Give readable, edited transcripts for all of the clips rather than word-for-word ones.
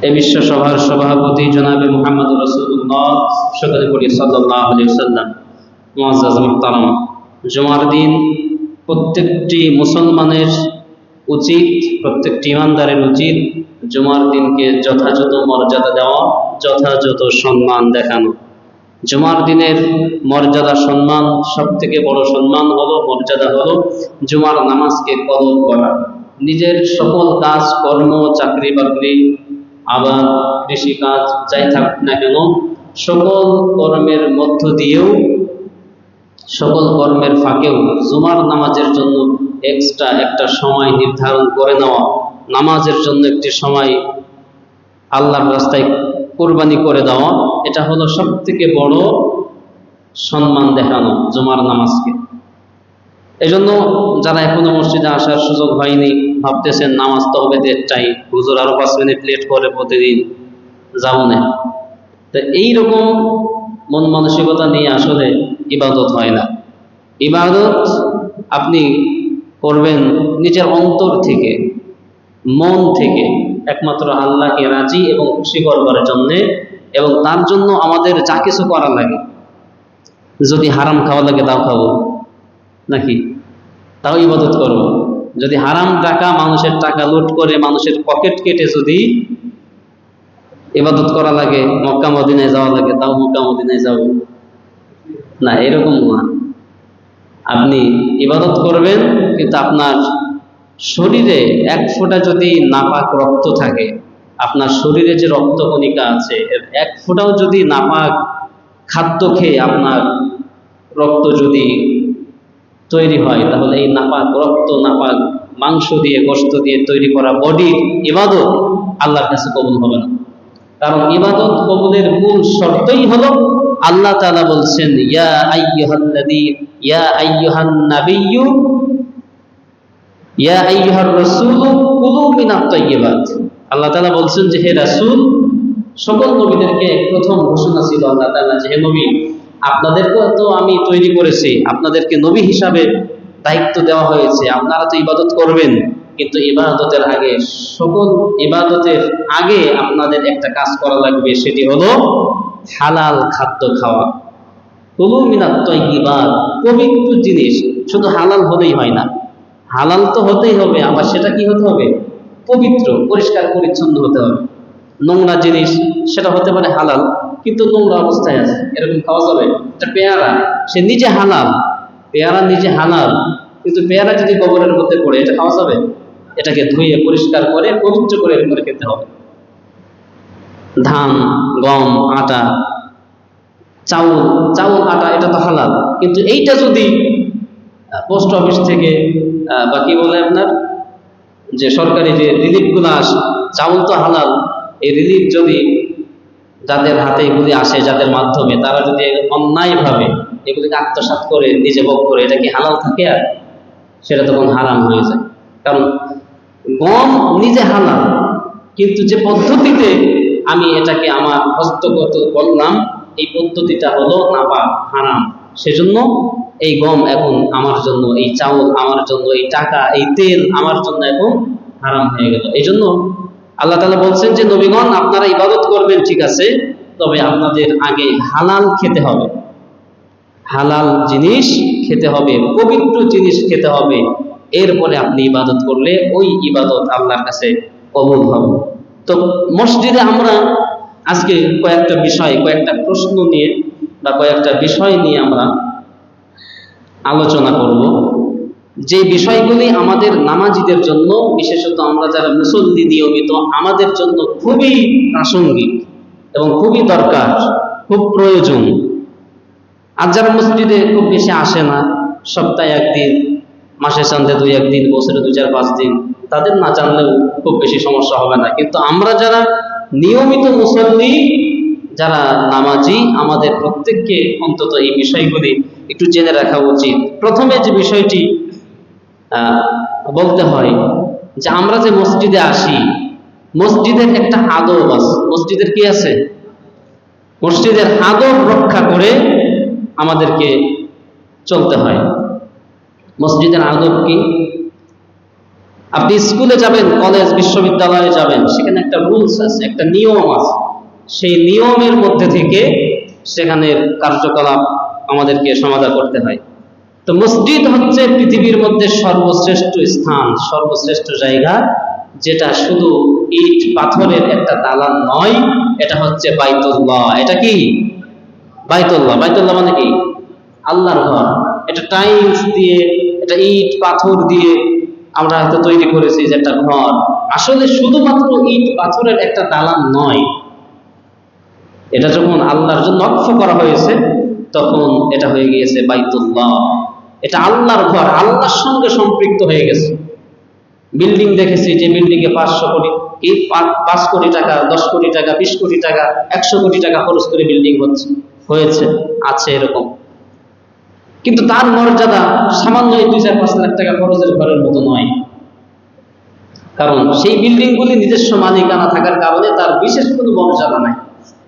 এই বিশ্ব সভার সভাপতি জনাবে মুহাম্মদ রাসূলুল্লাহ সকলে পড়ি সাল্লাল্লাহু আলাইহি ওয়াসাল্লাম। মুআজ্জাজ মুহতারাম, জুমার দিন প্রত্যেকটি মুসলমানের উচিত, প্রত্যেকটি ইমানদারের উচিত জুমার দিনকে যথাযথ মর্যাদা দেওয়া, যথাযথ সম্মান দেখানো। জুমার দিনের মর্যাদা সম্মান, সব থেকে বড় সম্মান হলো, মর্যাদা হলো জুমার নামাজকে কদর করা। নিজের সকল কাজ কর্ম, চাকরি বাকরি, আবার কৃষিকাজ যাই থাকুক না কেন, সকল কর্মের মধ্য দিয়েও, সকল কর্মের ফাঁকেও জুমার নামাজের জন্য এক্সট্রা একটা সময় নির্ধারণ করে নেওয়া, নামাজের জন্য একটি সময় আল্লাহর রাস্তায় কোরবানি করে দেওয়া, এটা হলো সব থেকে বড় সম্মান দেখানো জুমার নামাজকে। এজন্য যারা এখনো মসজিদে আসার সুযোগ হয়নি, ভাবতেছেন নামাজ তো হবে 1:30টায়, হুজুর আরো 5 মিনিট লেট করে প্রতিদিন, যাও না। তো এইরকম মন মানসিকতা নিয়ে আসলে ইবাদত হয় না। ইবাদত আপনি করবেন নিজের অন্তর থেকে, মন থেকে, একমাত্র আল্লাহকে রাজি এবং খুশি করবার জন্যে, এবং তার জন্য আমাদের যা কিছু করা লাগে, যদি হারাম খাওয়া লাগে তাও খাবো, নাকি তাও ইবাদত করবো। যদি হারাম টাকা, মানুষের টাকা লুট করে মানুষের পকেট কেটে যদি ইবাদত করা লাগে, মক্কা মদিনায় যাওয়া লাগে, তাও মক্কা মদিনায় যাব না, এরকম না। আপনি ইবাদত করবেন, কিন্তু আপনার শরীরে 1 ফোঁটা যদি নাপাক রক্ত থাকে, আপনার শরীরে যে রক্ত কণিকা আছে এর 1 ফোঁটাও যদি নাপাক খাদ্য খেয়ে আপনার রক্ত যদি তৈরি হয়, তাহলে এই নাপাক রক্ত, নাপাক মাংস দিয়ে, গোশত দিয়ে তৈরি করা বডির ইবাদত আল্লাহর কাছে কবুল হবে না। কারণ ইবাদত কবুলের মূল শর্তই হলো, আল্লাহ তাআলা বলছেন, ইয়া আইয়ুহান নাবিয়্যু ইয়া আইয়ুহার রাসূলু কুলু মিনাত তাইয়্যিবাত। আল্লাহ তাআলা বলছেন যে হে রাসূল, সকল নবীদেরকে প্রথম ঘোষণা ছিল আল্লাহ তাআলা যে হে নবী, আপনাদেরকে তো আমি তৈরি করেছি, আপনাদেরকে নবী হিসাবে দায়িত্ব দেওয়া হয়েছে, আপনারা তো ইবাদত করবেন, কিন্তু ইবাদতের আগে, সকল ইবাদতের আগে আপনাদের একটা কাজ করা লাগবে, সেটি হলো হালাল খাদ্য খাওয়া। কুলু মিনাত তাইয়্যিবাত, পবিত্র জিনিস। শুধু হালাল হলেই হয় না, হালাল তো হতেই হবে, আবার সেটা কি হতে হবে? পবিত্র, পরিষ্কার পরিচ্ছন্ন হতে হবে। নোংরা জিনিস সেটা হতে পারে হালাল, কিন্তু নোংরা অবস্থায় আছে, এরকম খাওয়া যাবে? এটা পেয়ারা, সে নিজে হালাল, পেয়ারা নিজে হালাল, কিন্তু পেয়ারা যদি গোবরের মধ্যে পড়ে, এটা খাওয়া যাবে? এটাকে ধুয়ে পরিষ্কার করে পবিত্র করে এরপরে খেতে হবে। ধান, গম, আটা, চাউল, আটা, এটা তো হালাল, কিন্তু এইটা যদি পোস্ট অফিস থেকে বা কি বলে আপনার যে সরকারি যে রিলিফগুলো আসে, চাউল তো হালাল, এই রিলিফ যদি যাদের হাতে এগুলি আসে, যাদের মাধ্যমে, তারা যদি অন্যায়ভাবে এগুলিকে আত্মসাৎ করে নিজে ভোগ করে, এটা কি হালাল থাকে? আর সেটা তখন হারাম হয়ে যায়। কারণ গম নিজে হালাল, কিন্তু যে পদ্ধতিতে আমি এটাকে আমার হস্তগত করলাম, এই পদ্ধতিটা হলো নাপাক, হারাম। সেজন্য এই গম এখন আমার জন্য, এই চাউল আমার জন্য, এই টাকা, এই তেল আমার জন্য এখন হারাম হয়ে গেল। এই জন্য আল্লাহ তাআলা বলছেন যে নবীগণ, আপনারা ইবাদত করবেন ঠিক আছে, তবে আপনাদের আগে হালাল খেতে হবে, হালাল জিনিস খেতে হবে, পবিত্র জিনিস খেতে হবে, এরপরে আপনি ইবাদত করলে ওই ইবাদত আল্লাহর কাছে কবুল হবে। তো মসজিদে আমরা আজকে কয়েকটা বিষয়, কয়েকটা প্রশ্ন নিয়ে বা কয়েকটা বিষয় নিয়ে আমরা আলোচনা করব, যে বিষয়গুলি আমাদের নামাজীদের জন্য, বিশেষত আমরা যারা মুসল্লি নিয়মিত, আমাদের জন্য খুবই প্রাসঙ্গিক এবং খুবই দরকার, খুব প্রয়োজন। আর যারা মসজিদে খুব বেশি আসে না, সপ্তাহে 1 দিন, মাসে চাঁদে 2-1 দিন, বছরে 2-4-5 দিন, তাদের না জানলেও খুব বেশি সমস্যা হবে না। কিন্তু আমরা যারা নিয়মিত মুসল্লি, যারা নামাজি, আমাদের প্রত্যেককে অন্তত এই বিষয়গুলি একটু জেনে রাখা উচিত। প্রথমে যে বিষয়টি বলতে হয়, যে আমরা যে মসজিদে আসি, মসজিদের একটা আদব আছে। মসজিদের কি আছে? মসজিদের আদব রক্ষা করে আমাদেরকে চলতে হয়। মসজিদের আদব কি? আপনি স্কুলে যাবেন, কলেজ বিশ্ববিদ্যালয়ে যাবেন, সেখানে একটা রুলস আছে, একটা নিয়ম আছে। সেই নিয়মের মধ্যে থেকে সেখানের কার্যকলাপ আমাদেরকে সমাধা করতে হয়। তো মসজিদ হচ্ছে পৃথিবীর মধ্যে সর্বশ্রেষ্ঠ স্থান, সর্বশ্রেষ্ঠ জায়গা, যেটা শুধু ইট পাথরের একটা দালান নয়, এটা হচ্ছে বাইতুল্লাহ। এটা কি বাইতুল্লাহ? বাইতুল্লাহ মানে কি? আল্লাহর ঘর। এটা টাইলস দিয়ে, এটা ইট পাথর দিয়ে আমরা হয়তো তৈরি করেছি যে একটা ঘর, আসলে শুধুমাত্র ইট পাথরের একটা দালান নয়। এটা যখন আল্লাহর জন্য ওয়াকফ করা হয়েছে, তখন এটা হয়ে গিয়েছে বাইতুল্লাহ। এটা আল্লাহর ঘর, আল্লাহর সঙ্গে সম্পৃক্ত হয়ে গেছে। বিল্ডিং দেখেছি যে বিল্ডিং এ 500 কোটি, 5 কোটি টাকা, 10 কোটি টাকা, 20 কোটি টাকা, 100 কোটি টাকা খরচ করে বিল্ডিং হয়েছে, আছে এরকম। কিন্তু তার মর্যাদা সামান্য 2-4-5 লাখ টাকা খরচের ঘরের মতো নয়। কারণ সেই বিল্ডিং গুলি নিজস্ব মালিকানা থাকার কারণে তার বিশেষ কোনো মর্যাদা নাই।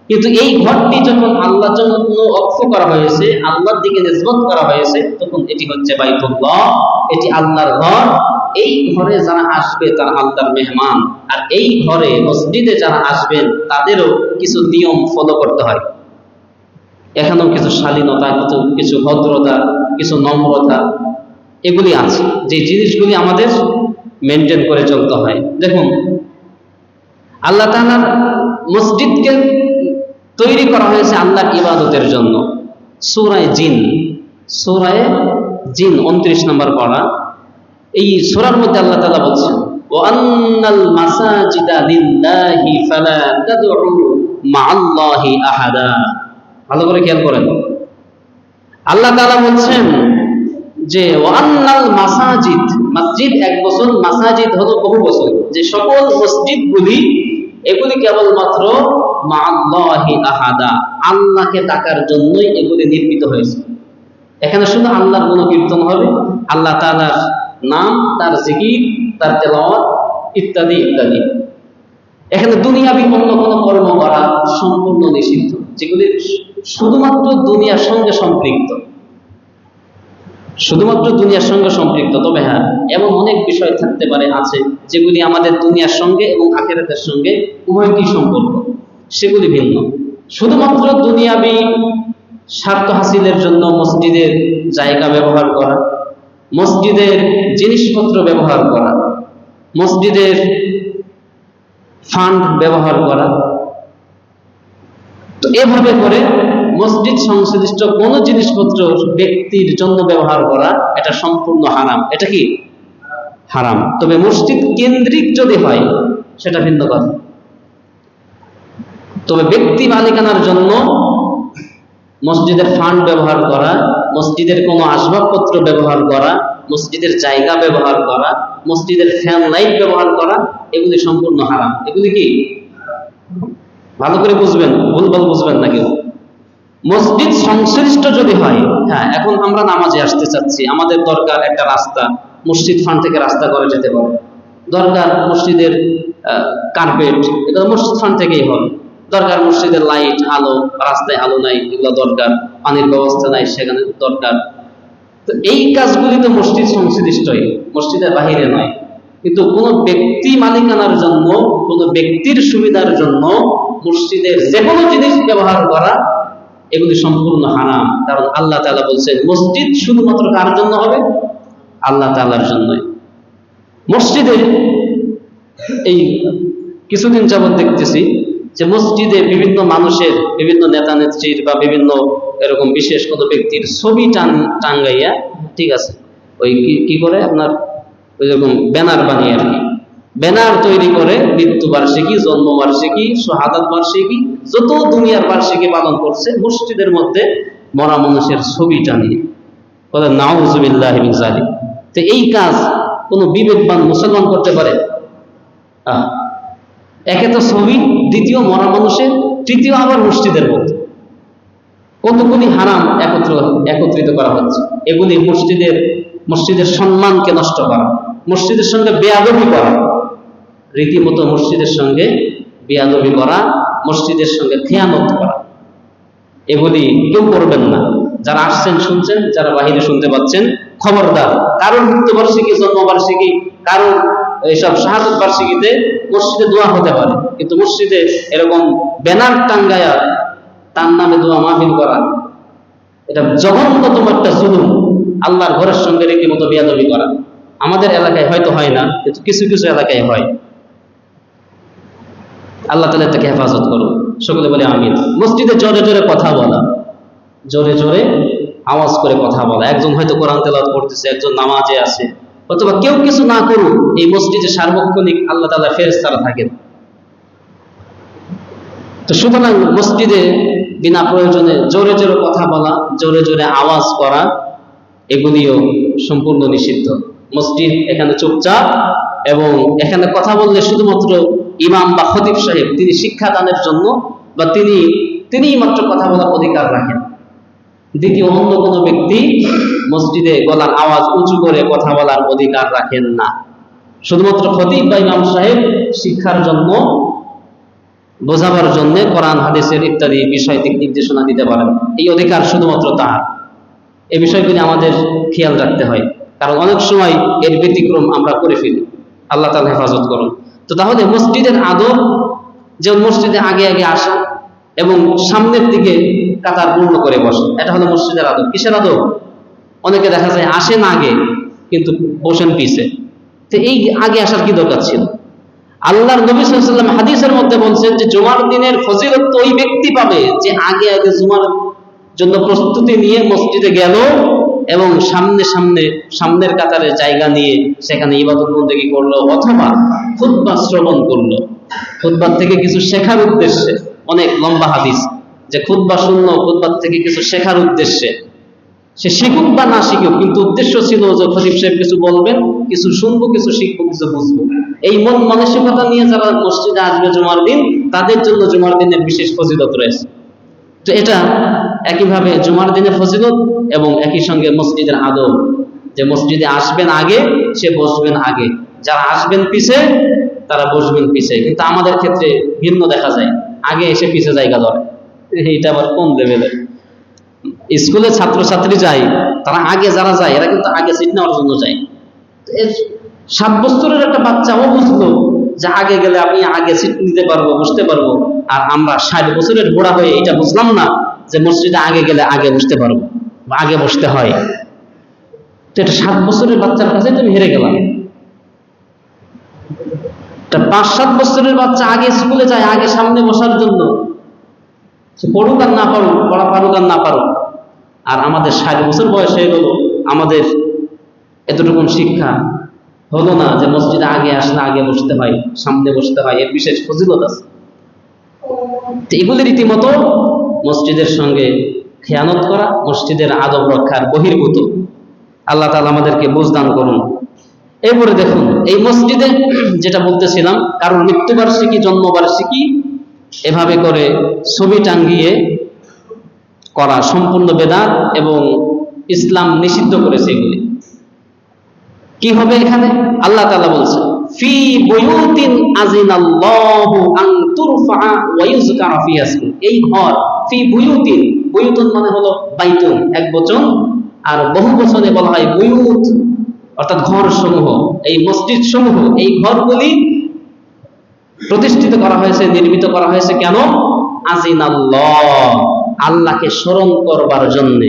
কিন্তু এই ঘরটি যখন আল্লাহর জন্য ওয়াকফ করা হয়েছে, আল্লাহর দিকে নিসবত করা হয়েছে, তখন এটি হচ্ছে বাইতুল্লাহ, এটি আল্লাহর ঘর। এই ঘরে যারা আসবে তারা আল্লাহর মেহমান। আর এই ঘরে, মসজিদে যারা আসবেন, তাদেরও কিছু নিয়ম ফলো করতে হয়। এখানেও কিছু শালীনতা, কিছু ভদ্রতা, কিছু নম্রতা, এগুলি আছে, যে জিনিসগুলি আমাদের মেনটেন করে চলতে হয়। দেখুন, আল্লাহ তাআলার মসজিদকে তৈরি করা হয়েছে আল্লাহর ইবাদতের জন্য। সূরা জিন 29 নম্বর পড়া। এই সূরার মধ্যে আল্লাহ তাআলা বলছেন, ওয়া আন্নাল মাসাজিদা লিল্লাহি ফালা তাদউ মা'আল্লাহি আহাদা। ভালো করে খেয়াল করেন, আল্লাহ তাআলা বলছেন যে ওয়া আন্নাল মাসাজিদ, মসজিদ এক বছর, মাসাজিদ হলো বহু বছর, যে সকল মসজিদগুলি, এগুলি কেবলমাত্র মা'আল্লাহি আহাদা, আল্লাহকে ডাকার জন্যই এগুলি নির্মিত হয়েছে। এখানে শুধু আল্লাহর গুণকীর্তন হবে, আল্লাহ তাআলার নাম, তার জিকির, তার তেলাওয়াত ইত্যাদি ইত্যাদি। এখানে দুনিয়াবি অন্য কোনো কর্ম করা সম্পূর্ণ নিষিদ্ধ, যেগুলি শুধুমাত্র দুনিয়ার সঙ্গে সম্পৃক্ত, শুধুমাত্র দুনিয়ার সঙ্গে সম্পৃক্ত। তবে হ্যাঁ, এমন অনেক বিষয় থাকতে পারে, আছে, যেগুলি আমাদের দুনিয়ার সঙ্গে এবং আখিরাতের সঙ্গে উভয়টি সম্পর্ক, সেগুলি ভিন্ন। শুধুমাত্র দুনিয়াবি স্বার্থ হাসিলের জন্য মসজিদের জায়গা ব্যবহার করা, মসজিদের জিনিসপত্র ব্যবহার করা, মসজিদের ফান্ড ব্যবহার করা, তো এভাবে করে মসজিদ সংশ্লিষ্ট কোন জিনিসপত্র ব্যক্তির জন্য ব্যবহার করা, এটা সম্পূর্ণ হারাম। এটা কি হারাম। তবে মসজিদ কেন্দ্রিক যদি হয় সেটা ভিন্ন কথা। তবে ব্যক্তি মালিকানার জন্য মসজিদের ফান্ড ব্যবহার করা, মসজিদের কোনো আসবাবপত্র ব্যবহার করা, মসজিদের জায়গা ব্যবহার করা, মসজিদের ফ্যান লাইট ব্যবহার করা, এগুলি সম্পূর্ণ হারাম। এগুলি কি ভালো করে বুঝবেন, ভুলভাল বুঝবেন না কেউ। মসজিদ সংশ্লিষ্ট যদি হয়, হ্যাঁ, এখন আমরা নামাজে আসতে চাচ্ছি, আমাদের দরকার একটা রাস্তা, মসজিদ ফান্ড থেকে রাস্তা করে যেতে পারে, দরকার মসজিদের কার্পেট, এটা মসজিদ ফান্ড থেকেই হবে, দরকার মসজিদের লাইট, আলো, রাস্তায় আলো নাই, এগুলো দরকার, পানির ব্যবস্থা নাই, সেখানে দরকার। তো এই কাজগুলি তো মসজিদ সংশ্লিষ্টই, মসজিদের বাহিরে নয়। কিন্তু কোনো ব্যক্তি মালিকানার জন্য, কোনো ব্যক্তির সুবিধার জন্য মসজিদের যে কোনো জিনিস ব্যবহার করা, এগুলি সম্পূর্ণ হারাম। কারণ আল্লাহ তাআলা বলছেন মসজিদ শুধুমাত্র কার জন্য হবে? আল্লাহ তাআলার জন্যই। মসজিদে এই কিছুদিন যাবত দেখতেছি যে মসজিদে বিভিন্ন মানুষের, বিভিন্ন নেতা নেত্রীর বা বিভিন্ন এরকম বিশেষ কোনো ব্যক্তির ছবি টাঙ্গাইয়া, ঠিক আছে, ওই কি করে আপনার ওই রকম ব্যানার বানিয়ে, আর কি ব্যানার তৈরি করে, মৃত্যুবার্ষিকী, জন্মবার্ষিকী, শাহাদাত বার্ষিকী, যত দুনিয়ার বার্ষিকী পালন করছে, মসজিদের মধ্যে মরা মানুষের ছবি টানিয়ে, বলে নাউযুবিল্লাহি মিন যালিক। তো এই কাজ কোনো বিবেকবান মুসলমান করতে পারে? একে তো ছবি, দ্বিতীয় মরা মানুষের, তৃতীয় আবার মসজিদের মধ্যে। কতগুলি হারাম একত্রিত করা হচ্ছে। এগুলি মসজিদের সম্মানকে নষ্ট করা, মসজিদের সঙ্গে বেয়াদবি করা, রীতিমতো মসজিদের সঙ্গে বেয়াদবি করা, মসজিদের সঙ্গে খেয়ানত করা, এগুলি কেউ করবেন না। যারা আসছেন শুনছেন, যারা বাহিরে শুনতে পাচ্ছেন, খবরদার, কারোর মৃত্যুবার্ষিকী, জন্মবার্ষিকী, কারোর এইসব শাহাদাত বার্ষিকীতে মসজিদে দোয়া হতে পারে, কিন্তু মসজিদে এরকম ব্যানার টাঙ্গায়া তার নামে দোয়া মাহফিল করা, এটা জঘন্যতম একটা জুলুম, আল্লাহর ঘরের সঙ্গে রীতিমতো বেয়াদবি করা। আমাদের এলাকায় হয়তো হয় না, কিন্তু কিছু কিছু এলাকায় হয়। আল্লাহ তাআলা তাকে হেফাজত করুন, সকলে বলে আমিন। মসজিদে জোরে জোরে কথা বলা, জোরে জোরে আওয়াজ করে কথা বলা, একজন হয়তো কোরআন তেলাওয়াত করতেছে, একজন নামাজে আছে, অথবা কেউ কিছু না করুক, এই মসজিদে সার্বক্ষণিক আল্লাহ তাআলা ফেরেশতারা থাকেন। তো সুতরাং মসজিদে বিনা প্রয়োজনে জোরে জোরে কথা বলা, জোরে জোরে আওয়াজ করা, এগুলিও সম্পূর্ণ নিষিদ্ধ। মসজিদ এখানে চুপচাপ, এবং এখানে কথা বললে শুধুমাত্র ইমাম বা খতিব সাহেব তিনি শিক্ষাদানের জন্য, বা তিনিই মাত্র কথা বলার অধিকার রাখেন। দ্বিতীয় অন্য কোনো ব্যক্তি মসজিদে গলার আওয়াজ উঁচু করে কথা বলার অধিকার রাখেন না। শুধুমাত্র খতিব বা ইমাম সাহেব শিক্ষার জন্য, বোঝাবার জন্য কোরআন হাদিসের ইত্যাদি বিষয় দিক নির্দেশনা দিতে পারেন, এই অধিকার শুধুমাত্র তার। এই বিষয়গুলি আমাদের খেয়াল রাখতে হয়, কারণ অনেক সময় এর ব্যতিক্রম আমরা করে ফেলি। আল্লাহ তাআলা হেফাজত করুন। তো তাহলে মসজিদের আদব, যেমন মসজিদে আগে আগে আসা এবং সামনের দিকে কাতার পূর্ণ করে বসে, এটা হলো মসজিদের আদব। কিসের আদব? অনেকে দেখা যায় আসেন আগে কিন্তু বসেন পিছে। তো এই আগে আসার কি দরকার ছিল? আল্লাহর নবী সাল্লাল্লাহু আলাইহি ওয়াসাল্লাম হাদিসের মধ্যে বলছেন যে জুমার দিনের ফজিলত তো ওই ব্যক্তি পাবে যে আগে আগে জুমার জন্য প্রস্তুতি নিয়ে মসজিদে গেল এবং সামনের কাতারে জায়গা নিয়ে সেখানে ইবাদত বন্দেগী করলো, অথবা খুতবা শ্রবণ করলো। খুতবার থেকে কিছু শেখার উদ্দেশ্যে, অনেক লম্বা হাদিস যে খুতবা শুনলো, খুতবার থেকে কিছু শেখার উদ্দেশ্যে, সে শিখুক বা না শিখুক, কিন্তু উদ্দেশ্য ছিল যে খতিব সাহেব কিছু বলবেন, কিছু শুনবো, কিছু শিখবো, কিছু বুঝবো। এই মন মানসিকতা নিয়ে যারা মসজিদে আসবে জুমার দিন, তাদের জন্য জুমার দিনের বিশেষ ফজিলত রয়েছে। তো এটা একইভাবে জুমার দিনের ফজিলত এবং একই সঙ্গে মসজিদের আদব, যে মসজিদে আসবেন আগে, সে বসবেন আগে, যারা আসবেন পিছে তারা বসবেন পিছে। কিন্তু আমাদের ক্ষেত্রে ভিন্ন দেখা যায়, আগে এসে পিছে জায়গা ধরে। এটা আবার কোন লেভেলের? স্কুলে ছাত্রছাত্রী যায়, তারা আগে যারা যায় এরা কিন্তু আগে সিট নেওয়ার জন্য যায়। 7 বছরের একটা বাচ্চা ও বুঝলো যে আগে গেলে আমি আগে সিট নিতে পারবো, বসতে পারবো, আর আমরা 60 বছরের বুড়া হয়ে এটা বুঝলাম না যে মসজিদে আগে গেলে আগে বসতে পারবো বা আগে বসতে হয়। তো এটা 7 বছরের বাচ্চার কাছে তুমি হেরে গেলাম। 5-7 বছরের বাচ্চা আগে স্কুলে যায় আগে সামনে বসার জন্য, সে পড়ুক আর না পারুক, পড়া পারুক আর না পারুক। আর আমাদের 60 বছর বয়স হয়ে গেল, আমাদের এতটুকুন শিক্ষা হলো না যে মসজিদে আগে আসলে আগে বসতে হয়, সামনে বসতে হয়, এর বিশেষ ফজিলত আছে। তো এগুলি রীতিমতো মসজিদের সঙ্গে খেয়ানত করা, মসজিদের আদব রক্ষার বহির্ভূত। আল্লাহ তাআলা আমাদেরকে বুঝদান করুন। এরপরে দেখুন, এই মসজিদে যেটা বলতেছিলাম, কারোর মৃত্যুবার্ষিকী, জন্মবার্ষিকী এভাবে করে ছবি টাঙ্গিয়ে করা সম্পূর্ণ বেদাত এবং ইসলাম নিষিদ্ধ করেছে এগুলি। কি হবে এখানে? আল্লাহ তাআলা বলছেন ফি বুয়ুতিন আযিনাল্লাহু আন তুরফা ওয়া ইউযকারা ফিহা ইসমু। এই ঘর, ফি বুয়ুতিন, বুয়ুতুন মানে হলো বাইতুন এক বচন, আর বহু বচনে বলা হয় বুয়ুত, অর্থাৎ ঘর সমূহ, এই মসজিদ সমূহ, এই ঘরগুলি প্রতিষ্ঠিত করা হয়েছে, নির্মিত করা হয়েছে কেন? আযিনাল্লাহ, আল্লাহকে স্মরণ করবার জন্য।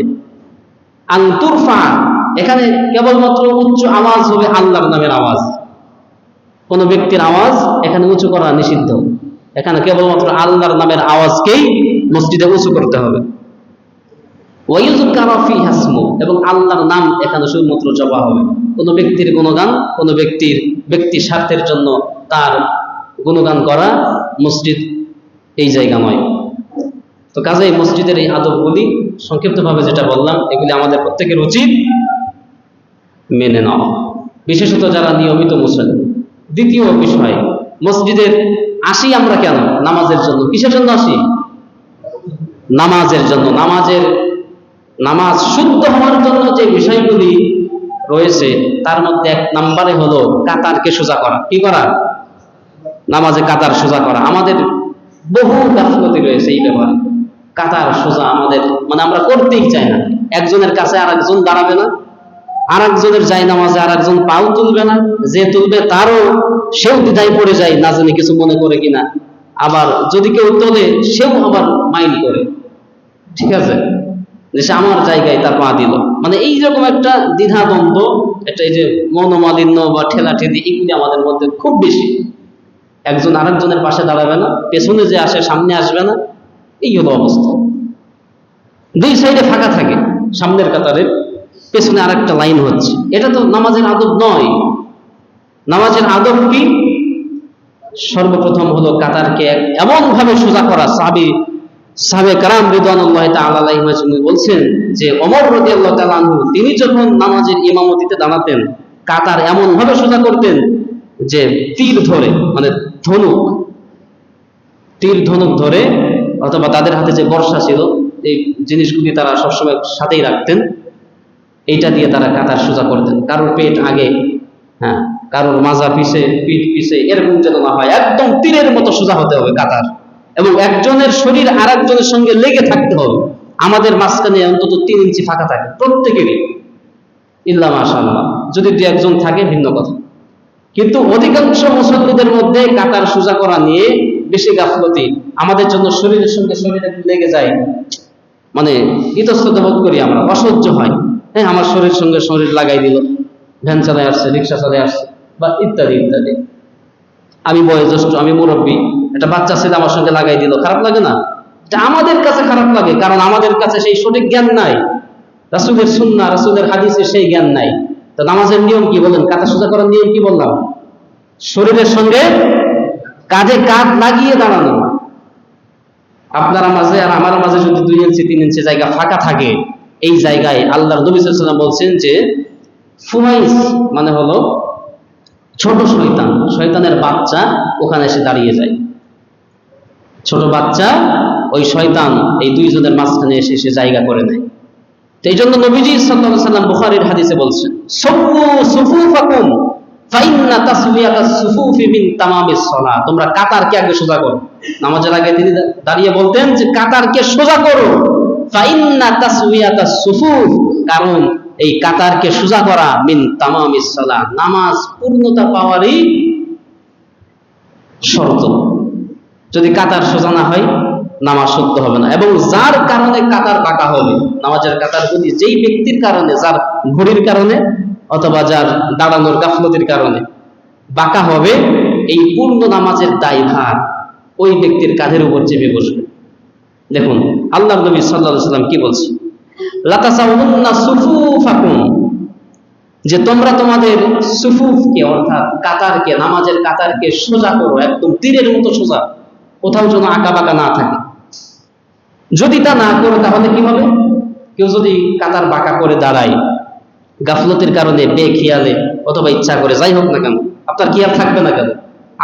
আন তুরফা, এখানে কেবলমাত্র উচ্চ আওয়াজ হবে আল্লাহর নামের আওয়াজ, কোন ব্যক্তির আওয়াজ এখানে উঁচু করা নিষিদ্ধ। এখানে কেবলমাত্র আল্লাহর নামের আওয়াজকেই মসজিদে উঁচু করতে হবে। ওয়ায়ুযকারা ফিহা ইসমু, এবং আল্লাহর নাম এখানে শুধুমাত্র জপা হবে। কোন ব্যক্তির গুণগান, কোন ব্যক্তি স্বার্থের জন্য তার গুণগান করা মসজিদ এই জায়গা নয়। তো কাজেই মসজিদের এই আদবগুলি সংক্ষিপ্তভাবে যেটা বললাম, এগুলি আমাদের প্রত্যেকের উচিত মেনে নেওয়া, বিশেষত যারা নিয়মিত মুসল্লি। দ্বিতীয় বিষয়, মসজিদের আসি আমরা কেন? নামাজের জন্য। কিসের জন্য আসি? নামাজের জন্য। নামাজ শুদ্ধ হওয়ার জন্য যে বিষয়গুলি রয়েছে তার মধ্যে 1 নম্বরে হলো কাতারকে সোজা করা। কি করা? নামাজে কাতার সোজা করা। আমাদের বহু গাফলতি রয়েছে এই ব্যাপারে। কাতার সোজা আমাদের আমরা করতেই চাই না। একজনের কাছে আর একজন দাঁড়াবে না, আর একজনের যায় নামাজে আর একজন পাও তুলবে না, যে তুলবে তারও সেও দ্বিধায় পড়ে যায়, না জানি কিছু মনে করে কিনা। আবার যদি কেউ তোলে সেও আবার মাইন্ড করে, ঠিক আছে, যে সে আমার জায়গায় তার পা দিল। মানে এইরকম একটা দ্বিধাদ্বন্দ্ব, একটা এই যে মনোমালিন্য বা ঠেলাঠেলি, এগুলি আমাদের মধ্যে খুব বেশি। একজন আরেকজনের পাশে দাঁড়াবে না, পেছনে যে আসে সামনে আসবে না, এই হলো অবস্থা। দুই সাইডে ফাঁকা থাকে, সামনের কাতারের পেছনে আরেকটা লাইন হচ্ছে। এটা তো নামাজের আদব নয়। নামাজের আদব কি? সর্বপ্রথম হলো কাতারকে এমন ভাবে সোজা করা। সাহাবে কারাম রিদওয়ানুল্লাহি তাআলা আলাইহিম বলছেন যে ওমর রাদিয়াল্লাহু তাআলা আনহু তিনি যখন নামাজের ইমামতিতে দাঁড়াতেন, কাতার এমন ভাবে সোজা করতেন যে তীর ধরে, মানে তীর ধনুক ধরে, অথবা তাদের হাতে যে বর্ষা ছিল, এই জিনিসগুলি তারা সবসময় সাথেই রাখতেন, এইটা দিয়ে তারা কাতার সোজা করতেন। কারোর পেট আগে, হ্যাঁ, কারোর মাজা পিছে, পিঠ পিছে, এরকম যেন না হয়, একদম তীরের মতো সোজা হতে হবে কাতার। এবং একজনের শরীর আর একজনের সঙ্গে লেগে থাকতে হবে। আমাদের মাঝখানে অন্তত 3 ইঞ্চি ফাঁকা থাকে প্রত্যেকেরই, ইল্লা মাশাআল্লাহ, যদি দু একজন থাকে ভিন্ন কথা। কিন্তু অধিকাংশ মুসল্লিদের মধ্যে কাতার সোজা করা নিয়ে বেশি গাফলতি। আমাদের জন্য শরীরের সঙ্গে শরীর লেগে যায়, মানে ইতস্তত বোধ করি আমরা, অসহ্য হয়। হ্যাঁ, আমার শরীর সঙ্গে শরীর লাগাই দিল, ভ্যান চালায় আসছে, রিক্সা চালায় আসছে, বা ইত্যাদি ইত্যাদি। আমি বয়োজ্যেষ্ঠ, আমি মুরব্বী, একটা বাচ্চা ছেলে আমার সঙ্গে লাগাই দিল, খারাপ লাগে না? এটা আমাদের কাছে খারাপ লাগে, কারণ আমাদের কাছে সেই সঠিক জ্ঞান নাই, রাসূলের সুন্নাহ, রাসূলের হাদিসের সেই জ্ঞান নাই। তো নামাজের নিয়ম কি বলেন? কাঁধে সোজা করার নিয়ম কি বললাম? শরীরের সঙ্গে কাঁধে কাঁধ লাগিয়ে দাঁড়ানো। আপনার মাঝে আর আমার মাঝে যদি 2 ইঞ্চি 3 ইঞ্চি জায়গা ফাঁকা থাকে, এই জায়গায় আল্লাহর নবী সাল্লাল্লাহু আলাইহি ওয়াসাল্লাম বলছেন যে ফুমাইস মানে হলো ছোট শয়তান, শয়তানের বাচ্চা ওখানে এসে দাঁড়িয়ে যায়। ছোট বাচ্চা, ওই শয়তান এই 2 জনের মাঝখানে এসে সে জায়গা করে নেয়। তো এই জন্য নবীজি সাল্লাল্লাহু আলাইহি ওয়াসাল্লাম বুখারীর হাদিসে বলছেন, সাব্বু সুফুফাকুম ফাইন্না তাসবিয়াতাস সুফুফি মিন তামামিস সালাহ। তোমরা কাতারকে আগে সোজা করো। নামাজের আগে তিনি দাঁড়িয়ে বলতেন যে কাতারকে সোজা করো, ফাইন্না তাসবিয়াতাস সুফুফ, কারণ এই কাতারকে সোজা করা মিন তামামিস সালাহ, নামাজ পূর্ণতা পাওয়ারই শর্ত। যদি কাতার সোজা না হয় নামাজ শুদ্ধ হবে না। এবং যার কারণে কাতার বাঁকা হবে, নামাজের কাতার যদি যেই ব্যক্তির কারণে, যার ঘড়ির কারণে অথবা যার দাঁড়ানোর গাফলতির কারণে বাঁকা হবে, এই পূর্ণ নামাজের দায়ভার ওই ব্যক্তির কাঁধের উপর চেপে বসবে। দেখুন আল্লাহর নবী সাল্লাল্লাহু আলাইহি ওয়াসাল্লাম কি বলছে, লাতাসাউন্না সুফুফাকুম, যে তোমরা তোমাদের সুফুফকে অর্থাৎ কাতারকে, নামাজের কাতারকে সোজা করো, একদম তীরের মতো সোজা, কোথাও যেন আঁকা বাঁকা না থাকে। যদি তা না করো তাহলে কি হবে? কেউ যদি কাতার বাঁকা করে দাঁড়ায় গাফলতির কারণে, বেখেয়ালে অথবা ইচ্ছা করে, যাই হোক না কেন, আপনার খেয়াল থাকবে না কেন?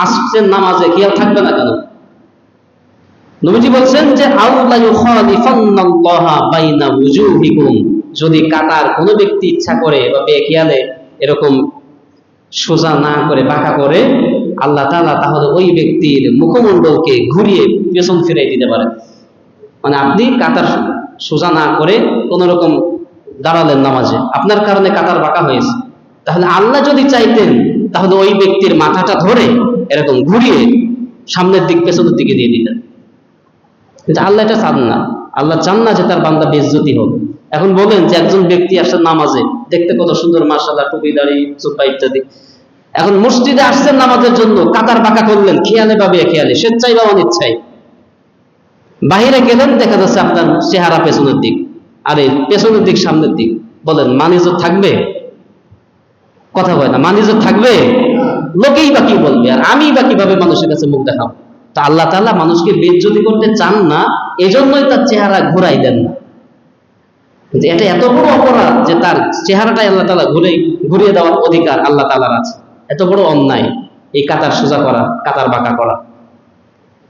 আসছেন নামাজে, খেয়াল থাকবে না কেন? নবীজি বলছেন যে আল্লাহ ইউখালিফান্নাল্লাহা বাইনা ওয়ুজুহিকুম, যদি কাতার কোনো ব্যক্তি ইচ্ছা করে বা বেখেয়ালে এরকম সোজা না করে বাঁকা করে, আল্লাহ তাআলা তাহলে ওই ব্যক্তির মুখমণ্ডলকে ঘুরিয়ে পেছন ফিরিয়ে দিতে পারেন। মানে আপনি কাতার সোজা না করে কোন রকম দাঁড়ালেন নামাজে, আপনার কারণে কাতার বাঁকা হয়েছে, তাহলে আল্লাহ যদি চাইতেন তাহলে ওই ব্যক্তির মাথাটা ধরে এরকম ঘুরিয়ে সামনের দিক পেছনের দিকে দিয়ে দিতেন। কিন্তু আল্লাহ এটা চান না। আল্লাহ চান না যে তার বান্দা বেইজ্জতি হোক। এখন বলেন যে একজন ব্যক্তি আসছেন নামাজে, দেখতে কত সুন্দর, মাশাআল্লাহ, টুপি দাড়ি জুব্বা ইত্যাদি, এখন মসজিদে আসছেন নামাজের জন্য, কাতার বাঁকা করলেন খেয়ালে বা বেখেয়ালে, স্বেচ্ছায় বা অনিচ্ছায়। বাহিরে গেলেন, দেখা যাচ্ছে আপনার চেহারা পেছনের দিক, আরে পেছনের দিক সামনের দিক, বলেন মানিজত থাকবে? কথা বলে না, মানিজত থাকবে? লোকেই বা কি বলবে, আর আমি বা কিভাবে মানুষের কাছে মুখ দেখাবো? তা আল্লাহ তাআলা মানুষকে বেইজ্জতি করতে চান না, এজন্যই তার চেহারা ঘুরাই দেন না। কিন্তু এটা এত বড় অপরাধ যে তার চেহারাটাই আল্লাহ তাআলা ঘুরিয়ে দেওয়ার অধিকার আল্লাহ তাআলার আছে। এত বড় অন্যায় এই কাতার সোজা করা, কাতার বাঁকা করা।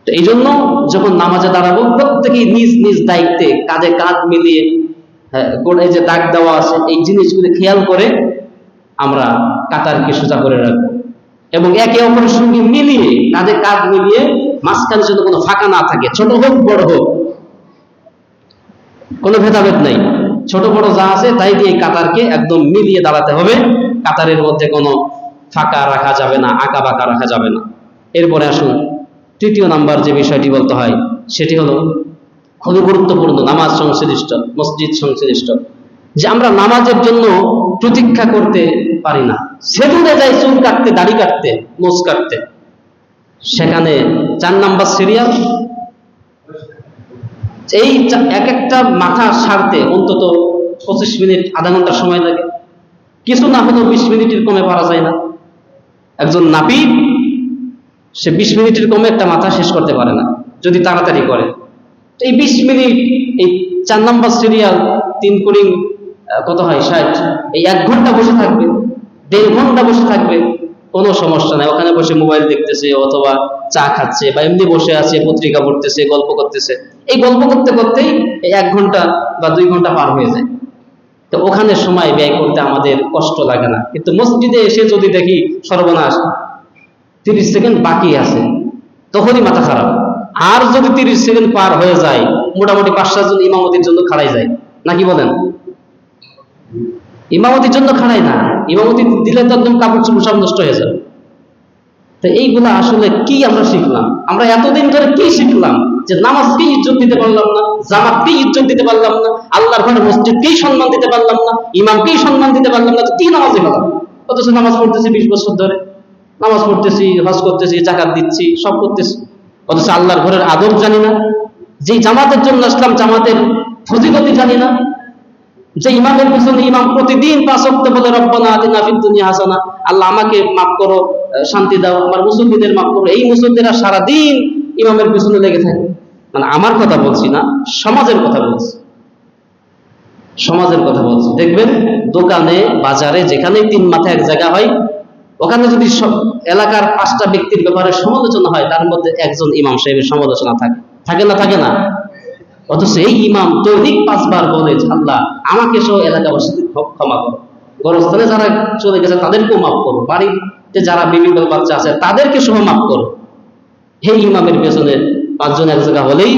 তো এই জন্য যখন নামাজে দাঁড়াবো, প্রত্যেকেই নিজ নিজ দায়িত্বে কাঁধে কাঁধ মিলিয়ে, এই যে দাগ দেওয়া আছে, এই জিনিসগুলো খেয়াল করে আমরা কাতারকে সোজা করে রাখবো। এবং একে অপরের সঙ্গে মিলিয়ে, কাঁধে কাঁধ মিলিয়ে, মাঝখানে যেন কোনো ফাঁকা না থাকে, ছোট হোক বড় হোক, কোনো ভেদাভেদ নাই। ছোট বড় যা আছে তাই দিয়ে কাতারকে একদম মিলিয়ে দাঁড়াতে হবে। কাতারের মধ্যে কোনো ফাঁকা রাখা যাবে না, আঁকা বাঁকা রাখা যাবে না। এরপরে আসুন তৃতীয় নাম্বার যে বিষয়টি বলতে হয় সেটি হলো খুবই গুরুত্বপূর্ণ, নামাজ সংশ্লিষ্ট, মসজিদ সংশ্লিষ্ট, যে আমরা নামাজের জন্য প্রতীক্ষা করতে পারি না। সেলুনে যাই চুল কাটতে, দাড়ি কাটতে, মোজ কাটতে, সেখানে 4 নাম্বার সিরিয়াল। এই এক একটা মাথা সারতে অন্তত 25 মিনিট, আধা ঘন্টা সময় লাগে। কিছু না হলেও 20 মিনিটের কমে পারা যায় না। একজন নাপিত সে 20 মিনিটের কমে একটা মাথা শেষ করতে পারে না যদি তাড়াতাড়ি করে। তো এই 20 মিনিট, এই 4 নাম্বার সিরিয়াল 3 কুড়ি কত হয় 60, এই 1 ঘন্টা বসে থাকবে, 1.5 ঘন্টা বসে থাকবে, কোনো সমস্যা নাই। ওখানে বসে মোবাইল দেখতেছে অথবা চা খাচ্ছে বা এমনি বসে আছে, পত্রিকা পড়তেছে, গল্প করতেছে। এই গল্প করতে করতেই 1 ঘন্টা বা 2 ঘন্টা পার হয়ে যায়। তো ওখানে সময় ব্যয় করতে আমাদের কষ্ট লাগে না। কিন্তু মসজিদে এসে যদি দেখি সর্বনাশ 30 সেকেন্ড বাকি আছে, তখনই মাথা খারাপ। আর যদি 30 সেকেন্ড পার হয়ে যায়, মোটামুটি 5-7 জন ইমামতির জন্য খাড়াই যায়, নাকি বলেন? ইমামতির জন্য খাড়াই না, ইমামতি দিলে তো একদম কাপড় চোপড় সব নষ্ট হয়ে যাবে। তো এইগুলা আসলে কি আমরা শিখলাম? আমরা এতদিন ধরে কি শিখলাম? যে নামাজকেই ইজ্জত দিতে পারলাম না, জামাতকেই ইজ্জত দিতে পারলাম না, আল্লাহর ঘরে মসজিদকেই সম্মান দিতে পারলাম না, ইমামকেই সম্মান দিতে পারলাম না, তো কি নামাজে গেলাম? অথচ নামাজ পড়তেছি 20 বছর ধরে, নামাজ পড়তেছি, হজ করতেছি, জাকাত দিচ্ছি, সব করতেছি, অথচ আল্লাহর ঘরের আদব জানি না। যে জামাতের জন্য আসলাম, জামাতের ফজিলতি জানি না। যে ইমামের পিছনে ইমাম প্রতিদিন 5 ওয়াক্ত বলে রব্বানা আতিনা ফিদ দুনিয়া হাসানা, আল্লাহ আমাকে মাফ করো, শান্তি দাও, আমার মুসল্লিদের মাফ করো, এই মুসল্লিরা সারাদিন ইমামের পিছনে লেগে থাকে। মানে আমার কথা বলছি না, সমাজের কথা বলছি, সমাজের কথা বলছি। দেখবেন দোকানে, বাজারে, যেখানেই 3 মাথা এক জায়গা হয়, ওখানে যদি এলাকার 5টা ব্যক্তির ব্যাপারে সমালোচনা হয়, তার মধ্যে একজন ইমাম সাহেবের সমালোচনা থাকে, থাকে না? থাকে না? অথচ এই ইমাম দৈনিক 5 বার বলে, আল্লাহ আমাকে সহ এলাকাবাসীদের ক্ষমা করো, গরস্থানে যারা চলে গেছে তাদেরকেও মাফ করো, বাড়িতে যারা বিভিন্ন বাচ্চা আছে তাদেরকে সহ মাফ করো। এই ইমামের পেছনে 5 জন এক জায়গা হলেই,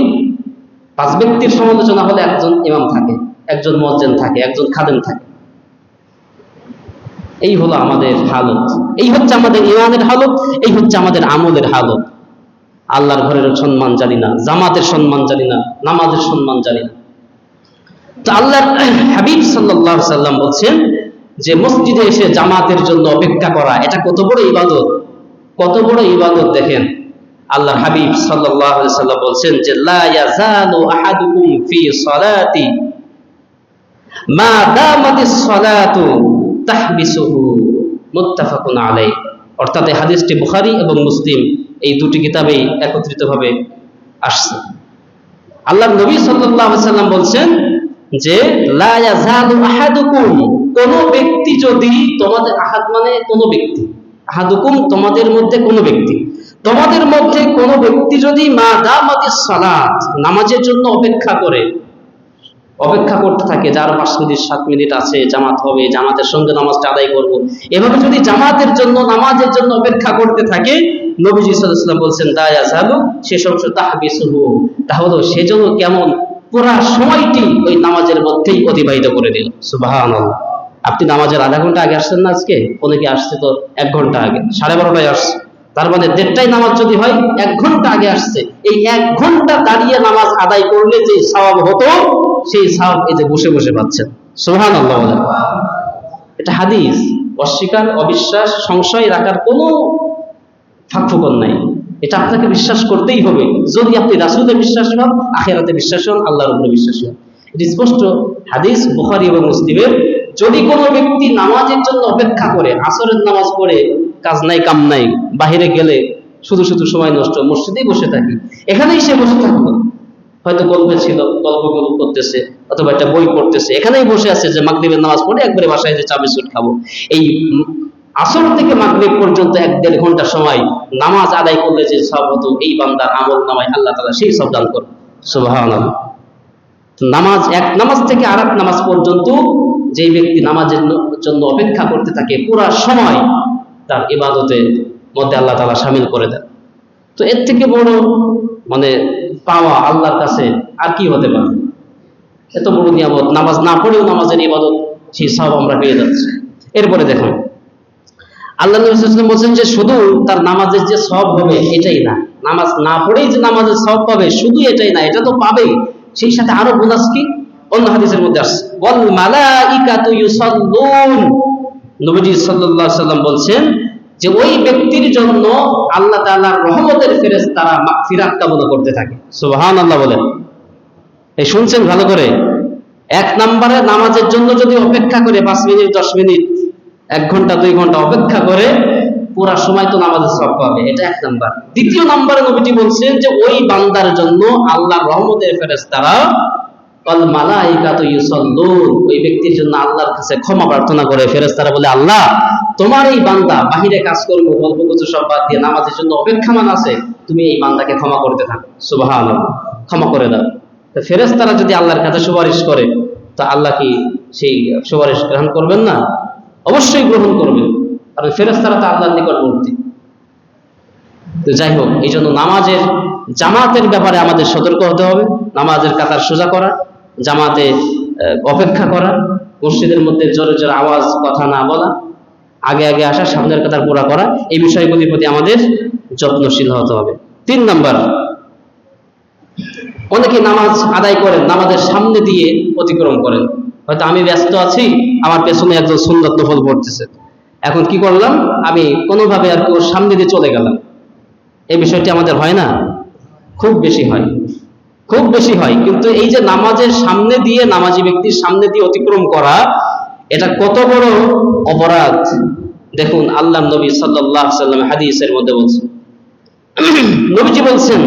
5 ব্যক্তির সমালোচনা হলে একজন ইমাম থাকে, একজন মুয়াজ্জিন থাকে, একজন খাদেম থাকে। এই হলো আমাদের হালত, এই হচ্ছে আমাদের ইমানের হালত, এই হচ্ছে আমাদের আমলের হালত। আল্লাহর ঘরের সম্মান জানি না, জামাতের সম্মান জানি না, নামাজের সম্মান জানি না। তো আল্লাহর হাবিব সাল্লাল্লাহু আলাইহি সাল্লাম বলছেন যে মসজিদে এসে জামাতের জন্য অপেক্ষা করা, এটা কত বড় ইবাদত, কত বড় ইবাদত। দেখেন আল্লাহর হাবিব সাল্লাল্লাহু আলাইহি সাল্লাম বলছেন যে লা ইয়াজালু আহাদুকুম ফি সালাতি মা দামাতিস সালাতু তাহবিসুহু, মুত্তাফাকুন আলাইহি। অর্থাৎ এই হাদিসটি বুখারী এবং মুসলিম এই দুটি কিতাবেই একত্রিতভাবে আসছে। আল্লাহর নবী সাল্লাল্লাহু আলাইহি সাল্লাম বলছেন যে লা ইয়াজালু আহাদুকুম, কোন ব্যক্তি যদি, তোমাদের, আহাদ মানে কোন ব্যক্তি, আহাদুকুম তোমাদের মধ্যে কোন ব্যক্তি, তোমাদের মধ্যে কোন ব্যক্তি যদি মা দামাতিস সালাত, নামাজের জন্য অপেক্ষা করে, অপেক্ষা করতে থাকে, যার 5 মিনিট 7 মিনিট আছে, জামাত হবে, জামাতের সঙ্গে নামাজটা আদায় করব, এভাবে যদি জামাতের জন্য, নামাজের জন্য অপেক্ষা করতে থাকে, নবীজি সাল্লাল্লাহু আলাইহি ওয়াসাল্লাম বলছেন দা ইয়াজালু, শেষ অংশ তাহবিসুহু, তাহলে সেজন্য কেমন পুরা সময়টি ওই নামাজের মধ্যেই অতিবাহিত করে দিল। সুবহানাল্লাহ। আপনি নামাজের আধা ঘন্টা আগে আসছেন না, আজকে অনেকে আসছে তো 1 ঘন্টা আগে, 12:30টায় আসছে, তার মানে 1:30টায় নামাজ যদি হয়, 1 ঘন্টা আগে আসছে। এই 1 ঘন্টা দাঁড়িয়ে নামাজ আদায় করলে যে সওয়াব হতো, সেই সওয়াব এই যে বসে বসে পাচ্ছেন। সুবহানাল্লাহ। এটা হাদিস, অস্বীকার, অবিশ্বাস, সংশয় রাখার কোনো ফাঁকফোকর নাই। এটা আপনাকে বিশ্বাস করতেই হবে। যদি আপনি রাসূলে বিশ্বাসী হন, আখিরাতে বিশ্বাসী হন, আল্লাহর উপরে বিশ্বাসী হন। এটি স্পষ্ট হাদিস বুখারী এবং মুসলিমের। যদি কোনো ব্যক্তি নামাজের জন্য অপেক্ষা করে, আসরের নামাজ পড়ে কাজ নাই কাম নাই, বাহিরে গেলে শুধু শুধু সময় নষ্ট, মসজিদেই বসে থাকি, এখানেই সে বসে থাকলো, হয়তো গল্পে ছিল, গল্প করতেছে, অথবা একটা বই পড়তেছে, এখানেই বসে আছে যে মাগরিবের নামাজ পড়ে একবারে বাসায় যে চা বিস্কুট খাবো। এই আসর থেকে মাগরিব পর্যন্ত 1-1.5 ঘন্টা সময় নামাজ আদায় করলে যে সব হতো, এই বান্দার আমল নামায় আল্লাহ তাআলা সেই সব দান করে। সুবহানাল্লাহ। নামাজ, এক নামাজ থেকে আরেক নামাজ পর্যন্ত যেই ব্যক্তি নামাজের জন্য অপেক্ষা করতে থাকে, পুরা সময় তার ইবাদতের মধ্যে আল্লাহ তাআলা শামিল করে দেন। তো এর থেকে বড় মানে পাওয়া আল্লাহর কাছে আর কি হতে পারে? এত বড় নিয়ামত, নামাজ না পড়েও নামাজের ইবাদত, সেই সব আমরা পেয়ে যাচ্ছি। এরপরে দেখুন আল্লাহ নবী সাল্লাল্লাহু আলাইহি ওয়াসাল্লাম বলছেন যে শুধু তার নামাজের যে সওয়াব হবে এটাই না, নামাজ না পড়েই যে নামাজের সওয়াব পাবে শুধু এটাই না, এটা তো পাবেই, সেই সাথে আরো বোনাস কি? অন্য হাদিসের মধ্যে আসছে ওয়াল মালাইকাতু ইউসাল্লুন, নবীজি সাল্লাল্লাহু আলাইহি ওয়াসাল্লাম বলছেন যে ওই ব্যক্তির জন্য আল্লাহ তাআলার রহমতের ফেরেশতারা মাগফিরাত কামনা করতে থাকে। সুবহানাল্লাহ বলেন। এই শুনছেন ভালো করে? এক নম্বরে নামাজের জন্য যদি অপেক্ষা করে 5 মিনিট 10 মিনিট 1 ঘন্টা 2 ঘন্টা অপেক্ষা করে পুরা সময় তো নামাজের সওয়াব পাবে, এটা এক নাম্বার। দ্বিতীয় নম্বরে নবীজি বলছেন যে ওই বান্দার জন্য আল্লাহর রহমতের ফেরেশতারা ওয়াল মালাইকাতু ইউসাল্লুন, ওই ব্যক্তির জন্য আল্লাহর কাছে ক্ষমা প্রার্থনা করে। ফেরেশতারা বলে আল্লাহ তোমার এই বান্দা বাহিরে কাজকর্ম গল্প গুজব সব বাদ দিয়ে নামাজের জন্য অপেক্ষামান আছে, তুমি এই বান্দাকে ক্ষমা করতে থাকো, সুবহানাল্লাহ, ক্ষমা করে দাও। তো ফেরেশতারা যদি আল্লাহর কাছে সুপারিশ করে তো আল্লাহ কি সেই সুপারিশ গ্রহণ করবেন না? অবশ্যই গ্রহণ করবেন, কারণ ফেরেশতারা তো আল্লাহর নিকটবর্তী। তো যাই হোক, এই জন্য নামাজের জামাতের ব্যাপারে আমাদের সতর্ক হতে হবে। নামাজের কাতার সোজা করা, জামাতে অপেক্ষা করা, মসজিদের মধ্যে জোরে জোরে আওয়াজ কথা না বলা, আগে আগে আসা, সামনের কাতার পুরা করা, এই বিষয়গুলির প্রতি আমাদের যত্নশীল হতে হবে। 3 নাম্বার, অনেকে নামাজ আদায় করেন নামাজের সামনে দিয়ে অতিক্রম করেন। হয়তো আমি ব্যস্ত আছি, আমার পেছনে একজন সুন্নাত নফল পড়তেছে, এখন কি করলাম, আমি কোনোভাবে আর কি ওর সামনে দিয়ে চলে গেলাম। এই বিষয়টি আমাদের হয় না? খুব বেশি হয়, খুব বেশি হয়। কিন্তু এই যে নামাজের সামনে দিয়ে, নামাজি ব্যক্তির সামনে দিয়ে অতিক্রম করা, এটা কত বড় অপরাধ দেখুন। আল্লাহ নবী সাল্লাল্লাহু আলাইহি ওয়াসাল্লাম হাদিসের মধ্যে বলছেন, নবীজি বলছেন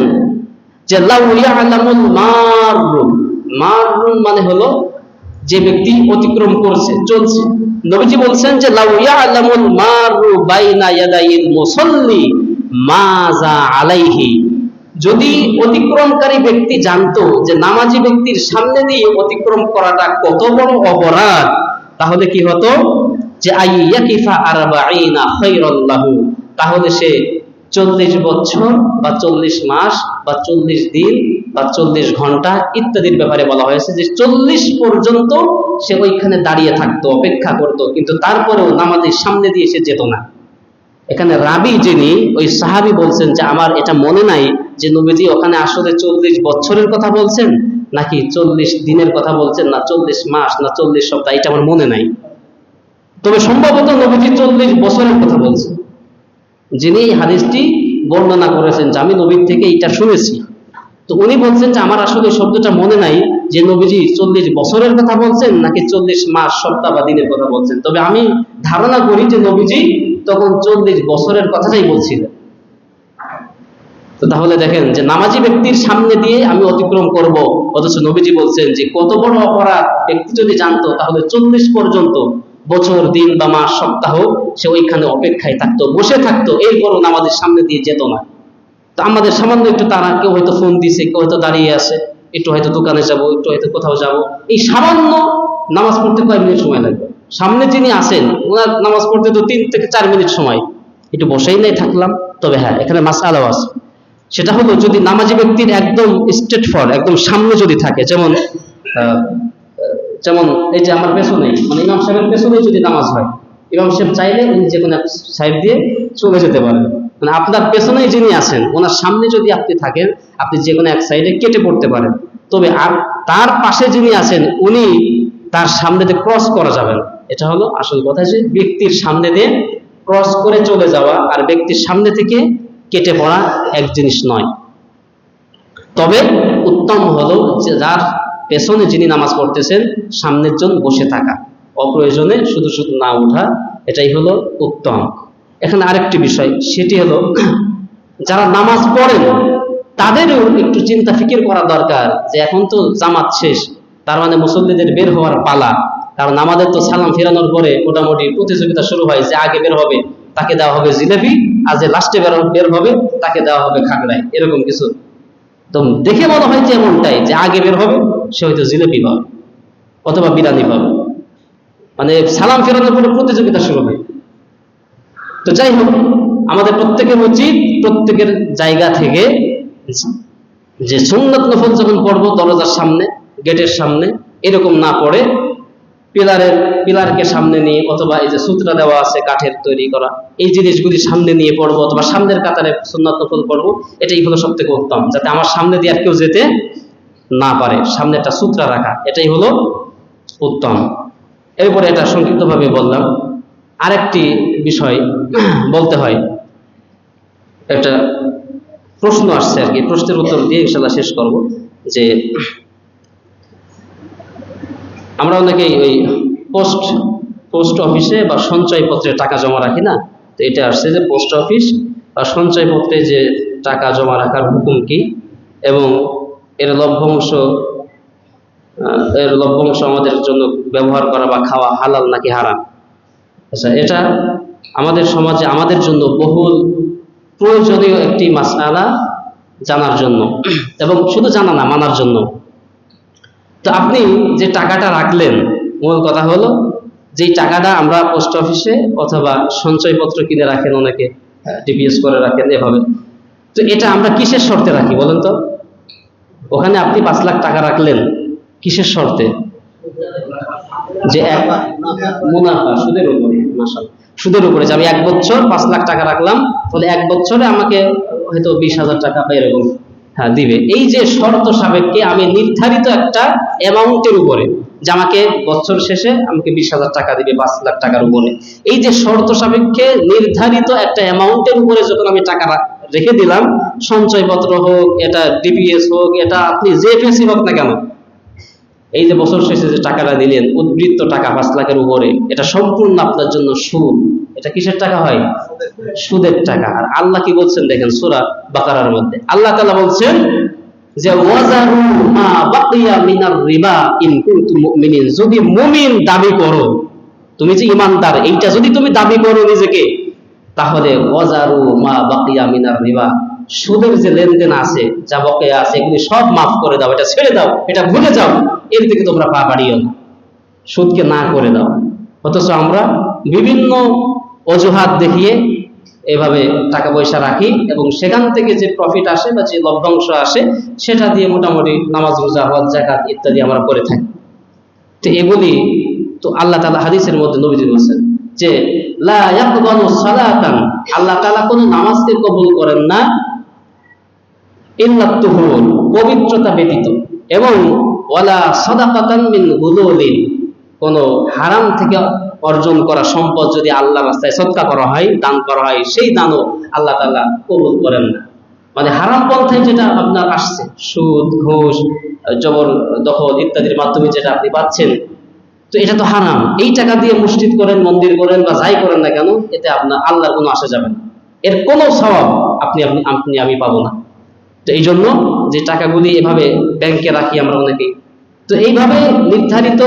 যে লাউ ইয়ালামুল মাররু, মাররু মানে হলো যে ব্যক্তি অতিক্রম করছে, চলছে। নবীজি বলছেন যে লাউ ইয়ালামুল মাররু বাইনা ইয়াদাইল মুসাল্লি মাজা আলাইহি, যদি অতিক্রমকারী ব্যক্তি জানতো যে নামাজি ব্যক্তির সামনে দিয়ে অতিক্রম করাটা কত বড় অপরাধ, তাহলে কি হতো যে আইয়াকিফা আরবাঈনা খায়রাল লাহু, তাহলে সে 40 বছর বা 40 মাস বা 40 দিন বা 40 ঘন্টা ইত্যাদির ব্যাপারে বলা হয়েছে যে 40 পর্যন্ত সে ওইখানে দাঁড়িয়ে থাকতো, অপেক্ষা করত, কিন্তু তারপরেও নামাজের সামনে দিয়ে সে যেত না। এখানে রাবি যিনি ওই সাহাবী বলছেন যে আমার এটা মনে নাই যে নবীজি ওখানে আসলে 40 বছরের কথা বলছেন নাকি 40 দিনের কথা বলছেন, না 40 মাস না 40 সপ্তাহ, এটা আমার মনে নাই। তবে সম্ভবত নবীজি 40 বছরের কথা বলছেন। যিনি এই হাদিসটি বর্ণনা করেছেন যে আমি নবীর থেকে এটা শুনেছি, তো উনি বলছেন যে আমার আসলে শব্দটা মনে নাই যে নবীজি 40 বছরের কথা বলছেন নাকি 40 মাস সপ্তাহ বা দিনের কথা বলছেন। তবে আমি ধারণা করি যে নবীজি তখন 40 বছরের কথাটাই বলছিলেন। তো তাহলে দেখেন যে নামাজি ব্যক্তির সামনে দিয়ে আমি অতিক্রম করব, অথচ নবীজি বলছেন যে কত বড় অপরাধ ব্যক্তি যদি জানতো তাহলে 40 পর্যন্ত, বছর দিন বা মাস সপ্তাহ সে ওইখানে অপেক্ষায় থাকতো, বসে থাকতো, এরপরও নামাজের সামনে দিয়ে যেত না। তো আমাদের সামান্য একটু তারা, কেউ হয়তো ফোন দিছে, কেউ হয়তো দাঁড়িয়ে আছে, একটু হয়তো দোকানে যাব, একটু হয়তো কোথাও যাব, এই সামান্য নামাজ পড়তে কয়েক মিনিট সময় লাগবে। সামনে যিনি আছেন ওনার নামাজ পড়তে তো 3 থেকে 4 মিনিট সময়, একটু বসেই নাই থাকলাম। তবে হ্যাঁ, এখানে মাসআলাও আছে, সেটা হলো যদি নামাজি ব্যক্তির একদম স্ট্রেট ফরওয়ার্ড, একদম সামনে যদি থাকে, যেমন যেমন এই যে আমার পেছনে, মানে ইমাম সাহেবের পেছনে যদি নামাজ হয়, ইমাম সাহেব চাইলে উনি যে কোনো এক সাইড দিয়ে চলে যেতে পারেন। মানে আপনার পেছনেই যিনি আছেন ওনার সামনে যদি আপনি থাকেন, আপনি যে কোনো এক সাইডে কেটে পড়তে পারেন। তবে আর তার পাশে যিনি আছেন উনি, তার সামনে দিয়ে ক্রস করা যাবে না। এটা হলো আসল কথা, যে ব্যক্তির সামনে দিয়ে ক্রস করে চলে যাওয়া আর ব্যক্তির সামনে থেকে কেটে পড়া এক জিনিস নয়। তবে উত্তম হলো যে যার পেছনে যিনি নামাজ পড়তেছেন সামনের জন বসে থাকা, অপ্রয়োজনে শুধু শুধু না ওঠা, এটাই হলো উত্তম। এখানে আরেকটি বিষয়, সেটি হলো যারা নামাজ পড়েন তাদেরও একটু চিন্তা ফিকির করা দরকার যে এখন তো জামাত শেষ, তার মানে মুসল্লিদের বের হওয়ার পালা। কারণ আমাদের তো সালাম ফেরানোর পরে মোটামুটি প্রতিযোগিতা শুরু হয়, যে আগে বের হবে তাকে দেওয়া হবে জিলেবি, আর যে লাস্টে বের হবে তাকে দেওয়া হবে খাগড়াই, এরকম কিছু। তো দেখে মনে হয় যে এমনটাই, যে আগে বের হবে সে হয়তো জিলেবি পাবে অথবা বিরিয়ানি পাবে, মানে সালাম ফেরানোর পরে প্রতিযোগিতা শুরু হয়। তো যাই হোক, আমাদের প্রত্যেকের উচিত প্রত্যেকের জায়গা থেকে যে সুন্নাত নফল যখন পড়বো দরজার সামনে, গেটের সামনে, এরকম না পড়ে পিলারকে সামনে নিয়ে, অথবা এই যে সূত্রা দেওয়া আছে কাঠের তৈরি করা, এই জিনিসগুলি সামনে নিয়ে পড়বো, অথবা সামনের কাতারে সুন্নাত নফল পড়বো, এটাই হলো সব থেকে উত্তম, যাতে আমার সামনে দিয়ে আর কেউ যেতে না পারে, সামনে একটা সূত্রা রাখা, এটাই হলো উত্তম। এরপরে এটা সংক্ষিপ্তভাবে বললাম। আরেকটি বিষয় বলতে হয়, একটা প্রশ্ন আসছে আর কি, প্রশ্নের উত্তর দিয়ে ইনশাআল্লাহ শেষ করব। যে আমরা অনেকেই ওই পোস্ট অফিসে বা সঞ্চয় পত্রে টাকা জমা রাখি না, তো এটা আসছে যে পোস্ট অফিস বা সঞ্চয় পত্রে যে টাকা জমা রাখার হুকুম কি, এবং এর লভ্যাংশ আমাদের জন্য ব্যবহার করা বা খাওয়া হালাল নাকি হারাম। আচ্ছা, এটা আমাদের সমাজে আমাদের জন্য বহুল প্রয়োজনীয় একটি মাসআলা জানার জন্য, এবং শুধু জানা না, মানার জন্য। তো আপনি যে টাকাটা রাখলেন, মূল কথা হলো যে টাকাটা আমরা পোস্ট অফিসে অথবা সঞ্চয়পত্র কিনে রাখেন, অনেকে ডিপিএস করে রাখেন এভাবে, তো এটা আমরা কিসের শর্তে রাখি বলেন তো? ওখানে আপনি 5 লাখ টাকা রাখলেন, কিসের শর্তে? যে মুনাফা, সুদের উপরে। মাশাআল্লাহ, সুদের উপরে যে আমি 1 বছর 5 লাখ টাকা রাখলাম, তাহলে 1 বছরে আমাকে হয়তো 20,000 টাকা বা এরকম দিবে। এই যে শর্ত সাপেক্ষে আমি নির্ধারিত একটা অ্যামাউন্টের উপরে, যে আমাকে বছর শেষে আমাকে 20,000 টাকা দিবে 5 লাখ টাকার উপরে, এই যে শর্ত সাপেক্ষে নির্ধারিত একটা অ্যামাউন্টের উপরে যখন আমি টাকা রেখে দিলাম, সঞ্চয়পত্র হোক, এটা ডিপিএস হোক, এটা আপনি যে পেসি হোক না কেন, এই যে বছর শেষে যে টাকাটা দিলেন, উদ্বৃত্ত টাকা 5 লাখের উপরে, এটা সম্পূর্ণ আপনার জন্য সুদ। এটা কিসের টাকা হয়? সুদের টাকা। আর আল্লাহ কি বলছেন দেখেন সূরা বাকারার মধ্যে, আল্লাহ তাআলা বলছেন যে ওয়াজারু মা বাকিয়া মিনার রিবা ইন কুনতুম মুমিনিন, যদি মুমিন দাবি করো, তুমি যে ইমানদার এইটা যদি তুমি দাবি করো নিজেকে, তাহলে ওয়াজারু মা বাকিয়া মিনার রিবা, সুদের যে লেনদেন আছে, যা বকেয়া আছে, এগুলি সব মাফ করে দাও, এটা ছেড়ে দাও, এটা ভুলে যাও, এর দিকে তোমরা পা বাড়িও না, সুদকে না করে দাও। অথচ আমরা বিভিন্ন অজুহাত দেখিয়ে এভাবে টাকা পয়সা রাখি, এবং সেখান থেকে যে প্রফিট আসে বা যে লভ্যাংশ আসে, সেটা দিয়ে মোটামুটি নামাজ, রোজা, হজ, যাকাত ইত্যাদি আমরা করে থাকি। তো এগুলি তো আল্লাহ তাআলা হাদিসের মধ্যে নবীজি বলেছেন যে লা ইয়াকবালু সালাতান, আল্লাহ তাআলা কোন নামাজকে কবুল করেন না ইল্লা তুহুর, পবিত্রতা ব্যতীত, এবং ওয়ালা সাদাকাতান মিন গুলুলিন, কোন হারাম থেকে অর্জন করা সম্পদ যদি আল্লাহর রাস্তায় সদকা করা হয়, দান করা হয়, সেই দানও আল্লাহ তাআলা কবুল করেন না। মানে হারাম পন্থায় যেটা আপনার আসছে, সুদ, ঘুষ, জবরদখল ইত্যাদির মাধ্যমে যেটা আপনি পাচ্ছেন, তো এটা তো হারাম। এই টাকা দিয়ে মসজিদ করেন, মন্দির করেন, বা যাই করেন না কেন, এতে আপনার আল্লাহর কোনো আসা যাবে না, এর কোনো সওয়াব আমি পাবো না। তো এই জন্য যে টাকাগুলি এভাবে ব্যাংকে রাখি আমরা অনেকেই, তো এইভাবে নির্ধারিত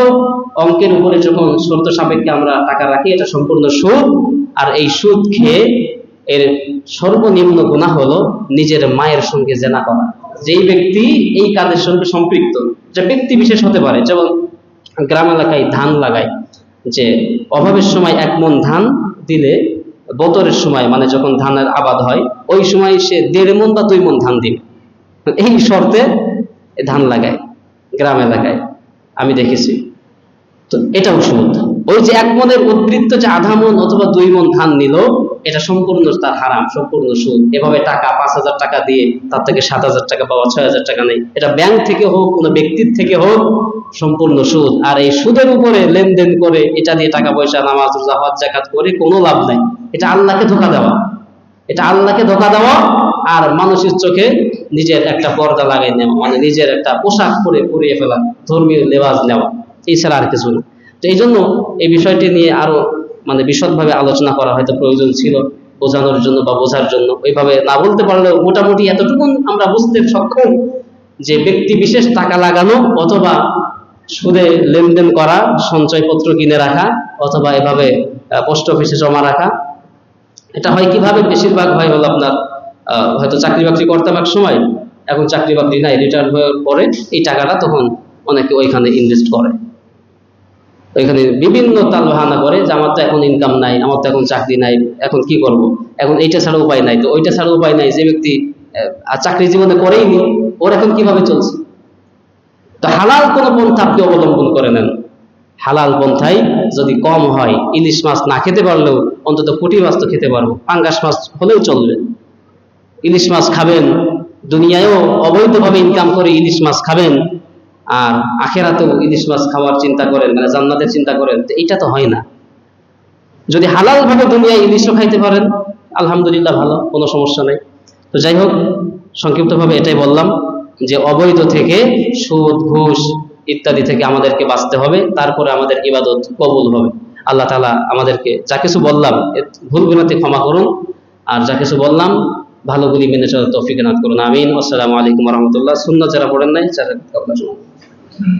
অঙ্কের উপরে যখন শর্ত সাপেক্ষে আমরা টাকা রাখি, এটা সম্পূর্ণ সুদ। আর এই সুদ খেয়ে এর সর্বনিম্ন গুনাহ হলো নিজের মায়ের সঙ্গে জেনা করা। যেই ব্যক্তি এই কাজের সঙ্গে সম্পৃক্ত, যে ব্যক্তি বিশেষ হতে পারে, যেমন গ্রাম এলাকায় ধান লাগায়, যে অভাবের সময় 1 মণ ধান দিলে বতরের সময়, মানে যখন ধানের আবাদ হয়, ওই সময় সে 1.5 মণ বা 2 মণ ধান দিবে, এই শর্তে ধান লাগায় গ্রাম এলাকায়, আমি দেখেছি। তো এটাও সুদ। ওই যে 1 মণের উদ্বৃত্ত যে 1/2 মণ অথবা 2 মণ ধান নিল, এটা সম্পূর্ণ তার হারাম, সম্পূর্ণ সুদ। এভাবে টাকা 5,000 টাকা দিয়ে তার থেকে 7,000 টাকা পাওয়া, 6,000 টাকা নেই, এটা ব্যাংক থেকে হোক, কোনো ব্যক্তির থেকে হোক, সম্পূর্ণ সুদ। আর এই সুদের উপরে লেনদেন করে, এটা দিয়ে টাকা পয়সা, নামাজ, রোজা, হজ, যাকাত করে কোনো লাভ নাই। এটা আল্লাহকে ধোঁকা দেওয়া, এটা আল্লাহকে ধোঁকা দেওয়া, আর মানুষের চোখে নিজের একটা পর্দা লাগাই নেওয়া, মানে নিজের একটা পোশাক পরে পরিয়ে ফেলা, ধর্মীয় লেবাস নেওয়া, এছাড়া আর কিছু না। তো এই জন্য এই বিষয়টি নিয়ে আরো মানে বিশদভাবে আলোচনা করা হয়তো প্রয়োজন ছিল, বোঝানোর জন্য বা বোঝার জন্য। ওইভাবে না বলতে পারলেও মোটামুটি এতটুকু আমরা বুঝতে সক্ষম যে ব্যক্তি বিশেষ টাকা লাগানো, অথবা সুদে লেনদেন করা, সঞ্চয়পত্র কিনে রাখা, অথবা এভাবে পোস্ট অফিসে জমা রাখা, এটা হয় কিভাবে? বেশিরভাগ হয় হলো আপনার হয়তো চাকরি বাকরি করতাম এক সময়, এখন চাকরি বাকরি নাই, রিটায়ার হওয়ার পরে এই টাকাটা তখন অনেকে ওইখানে ইনভেস্ট করে, ওইখানে বিভিন্ন তালবাহানা করে যে আমার তো এখন ইনকাম নাই, আমার তো এখন চাকরি নাই, এখন কি করব, এখন এইটা ছাড়া উপায় নাই, তো ওইটা ছাড়া উপায় নাই। যে ব্যক্তি চাকরি জীবনে করেইনি, ওর এখন কিভাবে চলছে? তো হালাল কোনো পন্থা আপনি অবলম্বন করে নেন, হালাল পন্থায় যদি কম হয়, ইলিশ মাছ না খেতে পারলেও অন্তত পুঁটি মাছ তো খেতে পারবো, পাঙ্গাস মাছ হলেও চলবে। ইলিশ মাছ খাবেন, দুনিয়ায়ও অবৈধভাবে ইনকাম করে ইলিশ মাছ খাবেন, আর আখেরাতেও ইলিশ মাছ খাওয়ার চিন্তা করেন, মানে জান্নাতের চিন্তা করেন, তো এটা তো হয় না। যদি হালাল ভাবে দুনিয়ায় ইলিশও খাইতে পারেন আলহামদুলিল্লাহ, ভালো, কোনো সমস্যা নেই। তো যাই হোক, সংক্ষিপ্তভাবে এটাই বললাম যে অবৈধ থেকে, সুদ ঘুষ ইত্যাদি থেকে আমাদেরকে বাঁচতে হবে, তারপরে আমাদের ইবাদত কবুল হবে। আল্লাহ তাআলা আমাদেরকে যা কিছু বললাম ভুল গুনাতে ক্ষমা করুন, আর যা কিছু বললাম ভালোগুলি মেনে চলার তৌফিক এনায়েত করুন। আমিন। আসসালামু আলাইকুম ওয়া রাহমাতুল্লাহ। সুন্নাত যারা পড়েন নাই, যারা